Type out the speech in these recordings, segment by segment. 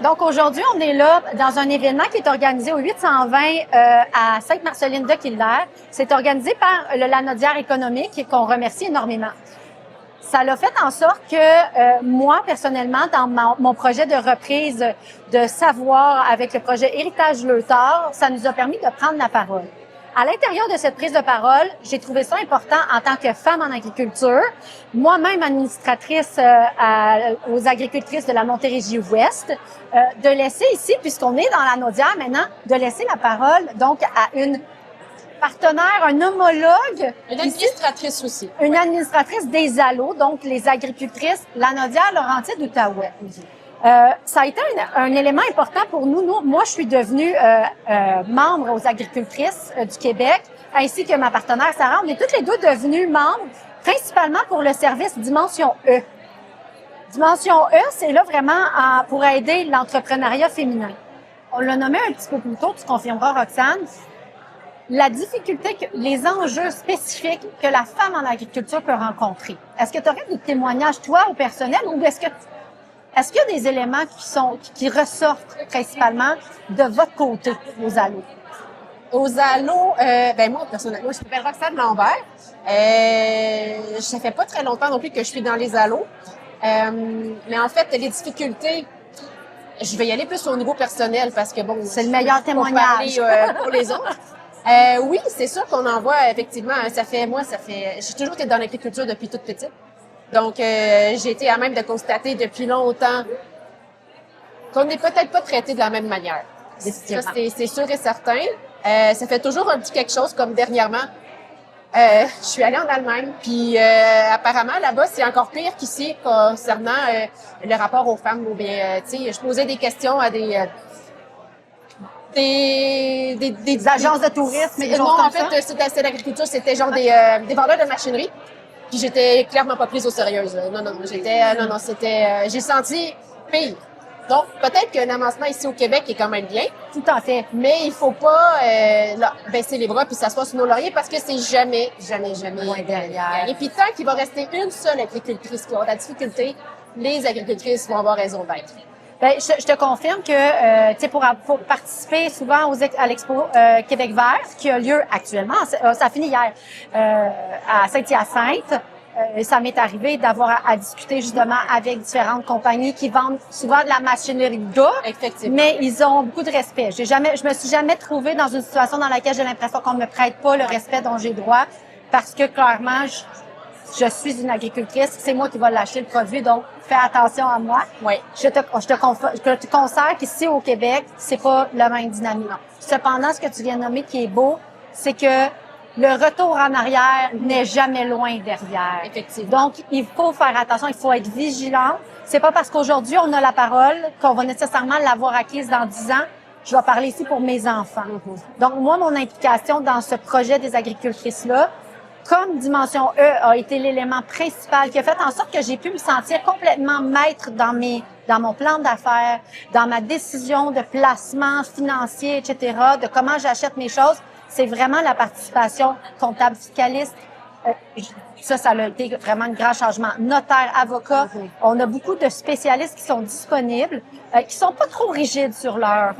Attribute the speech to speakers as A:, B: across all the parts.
A: Donc aujourd'hui, on est là dans un événement qui est organisé au 820 à Sainte-Marceline de Kildare. C'est organisé par le Lanaudière économique et qu'on remercie énormément. Ça l'a fait en sorte que moi, personnellement, dans mon projet de reprise de savoir avec le projet Héritage Leuthard, ça nous a permis de prendre la parole. À l'intérieur de cette prise de parole, j'ai trouvé ça important en tant que femme en agriculture, moi-même administratrice aux agricultrices de la Montérégie-Ouest, de laisser ici, puisqu'on est dans la Lanaudière maintenant, de laisser la parole donc à une partenaire, un homologue.
B: Une administratrice ici, aussi.
A: Une administratrice des ALO, donc les agricultrices Lanaudière, Laurentides, Outaouais. Ça a été un élément important pour nous. Moi, je suis devenue membre aux agricultrices du Québec, ainsi que ma partenaire Sarah. On est toutes les deux devenues membres, principalement pour le service Dimension E. Dimension E, c'est là vraiment pour aider l'entrepreneuriat féminin. On l'a nommé un petit peu plus tôt, tu confirmeras, Roxane. La difficulté, les enjeux spécifiques que la femme en agriculture peut rencontrer. Est-ce que tu aurais des témoignages, toi, au personnel, ou est-ce qu'il y a des éléments qui ressortent principalement de votre côté aux ALO?
B: Aux ALO, moi, personnellement, je m'appelle Roxane Lambert. Ça fait pas très longtemps non plus que je suis dans les ALO. Mais en fait, les difficultés, je vais y aller plus au niveau personnel parce que bon,
A: c'est le meilleur témoignage
B: pour les autres. Oui, c'est sûr qu'on en voit effectivement. J'ai toujours été dans l'agriculture depuis toute petite. Donc, j'ai été à même de constater depuis longtemps qu'on n'est peut-être pas traité de la même manière. Ça, c'est sûr et certain. Ça fait toujours un petit quelque chose, comme dernièrement. Je suis allée en Allemagne, puis apparemment, là-bas, c'est encore pire qu'ici concernant le rapport aux femmes. Ou bien, tu sais, je posais des questions à des
A: agences de tourisme.
B: Non, en fait, c'était l'agriculture, c'était genre des vendeurs de machinerie. Puis j'étais clairement pas prise au sérieux. J'ai senti pire. Donc, peut-être qu'un avancement ici au Québec est quand même bien.
A: Tout à fait.
B: Mais il faut pas baisser les bras puis s'asseoir sur nos lauriers parce que c'est jamais
A: loin derrière.
B: Et puis tant qu'il va rester une seule agricultrice qui aura de la difficulté, les agricultrices vont avoir raison d'être.
A: Ben, je te confirme que, tu sais, pour participer souvent à l'Expo Québec vert, qui a lieu actuellement, ça finit hier, à Saint-Hyacinthe. Ça m'est arrivé d'avoir à discuter justement avec différentes compagnies qui vendent souvent de la machinerie de gars.
B: Effectivement.
A: Mais ils ont beaucoup de respect. Je me suis jamais trouvée dans une situation dans laquelle j'ai l'impression qu'on ne me prête pas le respect dont j'ai droit parce que clairement, je suis une agricultrice, c'est moi qui vais lâcher le produit, donc fais attention à moi.
B: Oui.
A: Je te conseille qu'ici au Québec, c'est pas la même dynamique. Cependant, ce que tu viens de nommer qui est beau, c'est que le retour en arrière n'est jamais loin derrière.
B: Effectivement.
A: Donc, il faut faire attention, il faut être vigilant. C'est pas parce qu'aujourd'hui on a la parole qu'on va nécessairement l'avoir acquise dans 10 ans. Je vais parler ici pour mes enfants. Donc, moi, mon implication dans ce projet des agricultrices-là, comme Dimension E a été l'élément principal qui a fait en sorte que j'ai pu me sentir complètement maître dans mon plan d'affaires, dans ma décision de placement financier, etc., de comment j'achète mes choses, c'est vraiment la participation comptable fiscaliste. Ça a été vraiment un grand changement. Notaire, avocat, on a beaucoup de spécialistes qui sont disponibles, qui sont pas trop rigides sur l'heure.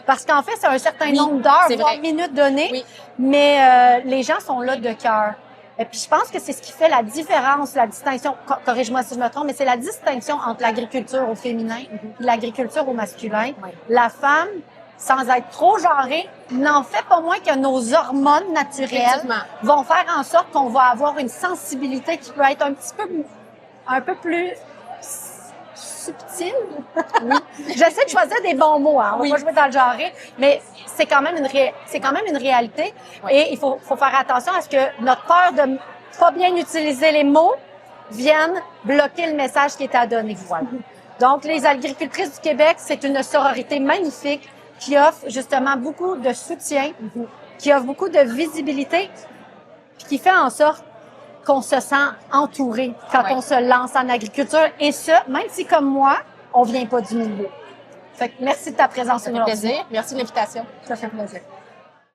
A: Parce qu'en fait, c'est un certain nombre d'heures, voire minutes données, mais les gens sont là de cœur. Et puis je pense que c'est ce qui fait la différence, la distinction, corrige-moi si je me trompe, mais c'est la distinction entre l'agriculture au féminin et l'agriculture au masculin. La femme, sans être trop genrée, n'en fait pas moins que nos hormones naturelles vont faire en sorte qu'on va avoir une sensibilité qui peut être un peu plus subtile. Oui. J'essaie de choisir des bons mots, hein. On va pas jouer dans le genré, mais c'est quand même une réalité. Oui. Et il faut faire attention à ce que notre peur de pas bien utiliser les mots vienne bloquer le message qui est à donner. Voilà. Donc, les agricultrices du Québec, c'est une sororité magnifique qui offre justement beaucoup de soutien, qui offre beaucoup de visibilité, puis qui fait en sorte qu'on se sent entouré quand on se lance en agriculture. Et ça, même si comme moi, on vient pas du milieu. Fait que merci de ta présence.
B: Ça fait plaisir. Merci de l'invitation.
A: Ça fait plaisir.